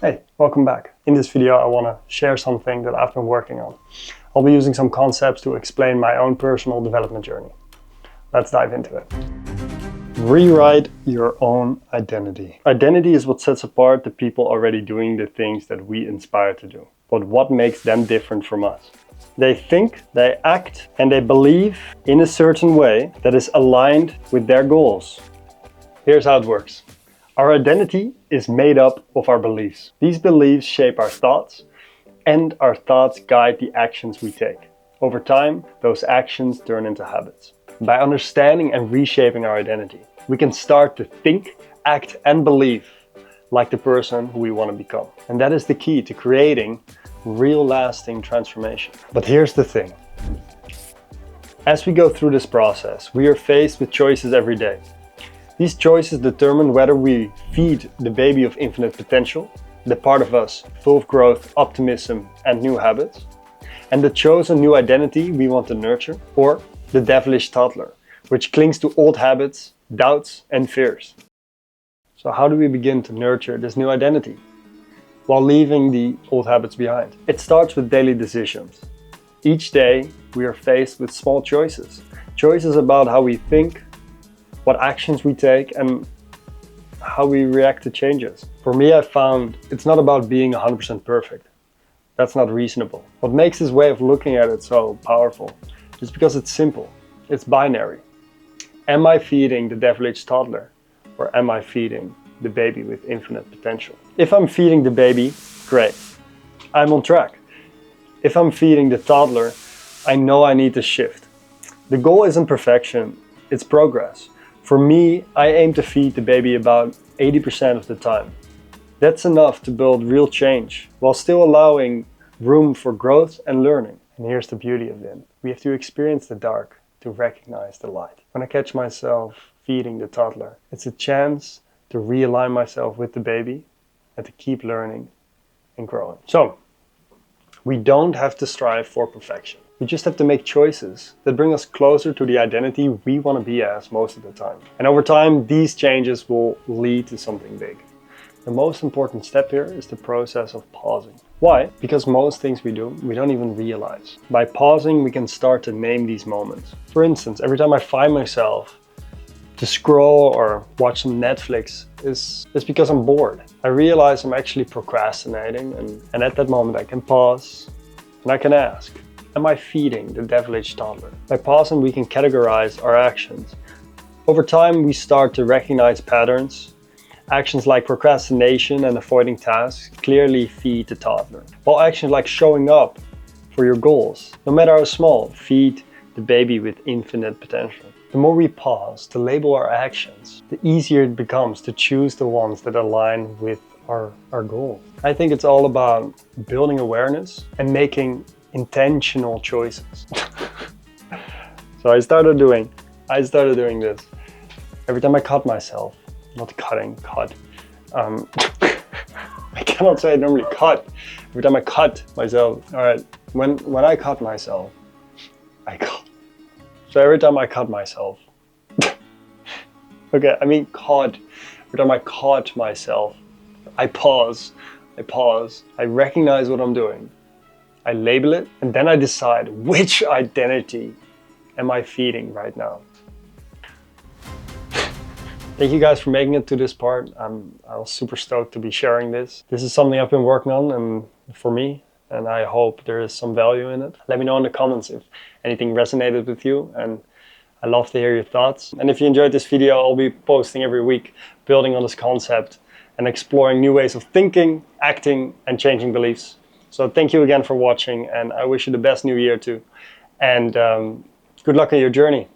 Hey, welcome back. In this video, I want to share something that I've been working on. I'll be using some concepts to explain my own personal development journey. Let's dive into it. Rewrite your own identity. Identity is what sets apart the people already doing the things that we inspire to do. But what makes them different from us? They think, they act, and they believe in a certain way that is aligned with their goals. Here's how it works. Our identity is made up of our beliefs. These beliefs shape our thoughts, and our thoughts guide the actions we take. Over time, those actions turn into habits. By understanding and reshaping our identity, we can start to think, act, and believe like the person who we want to become. And that is the key to creating real lasting transformation. But here's the thing. As we go through this process, we are faced with choices every day. These choices determine whether we feed the baby of infinite potential, the part of us full of growth, optimism, and new habits, and the chosen new identity we want to nurture, or the devilish toddler, which clings to old habits, doubts, and fears. So how do we begin to nurture this new identity while leaving the old habits behind? It starts with daily decisions. Each day we are faced with small choices. Choices about how we think, what actions we take, and how we react to changes. For me, I found it's not about being 100% perfect. That's not reasonable. What makes this way of looking at it so powerful is because it's simple. It's binary. Am I feeding the devilish toddler, or am I feeding the baby with infinite potential? If I'm feeding the baby, great. I'm on track. If I'm feeding the toddler, I know I need to shift. The goal isn't perfection, it's progress. For me, I aim to feed the baby about 80% of the time. That's enough to build real change while still allowing room for growth and learning. And here's the beauty of it. We have to experience the dark to recognize the light. When I catch myself feeding the toddler, it's a chance to realign myself with the baby and to keep learning and growing. So, we don't have to strive for perfection. We just have to make choices that bring us closer to the identity we want to be as most of the time. And over time, these changes will lead to something big. The most important step here is the process of pausing. Why? Because most things we do, we don't even realize. By pausing, we can start to name these moments. For instance, every time I find myself to scroll or watch some Netflix, it's because I'm bored. I realize I'm actually procrastinating, and at that moment I can pause and I can ask, am I feeding the devilish toddler? By pausing, we can categorize our actions. Over time, we start to recognize patterns. Actions like procrastination and avoiding tasks clearly feed the toddler, while actions like showing up for your goals, no matter how small, feed the baby with infinite potential. The more we pause to label our actions, the easier it becomes to choose the ones that align with our goals. I think it's all about building awareness and making intentional choices. So I started doing this. Every time I cut myself, not cutting, cut. I cannot say it normally, cut. Every time I cut myself, all right, when I cut myself, I cut. So every time I cut myself, okay, I mean cut. Every time I cut myself, I pause, I recognize what I'm doing. I label it, and then I decide which identity am I feeding right now. Thank you guys for making it to this part. I was super stoked to be sharing this. This is something I've been working on and for me, and I hope there is some value in it. Let me know in the comments if anything resonated with you, and I love to hear your thoughts. And if you enjoyed this video, I'll be posting every week, building on this concept and exploring new ways of thinking, acting, and changing beliefs. So thank you again for watching, and I wish you the best new year too. And good luck on your journey.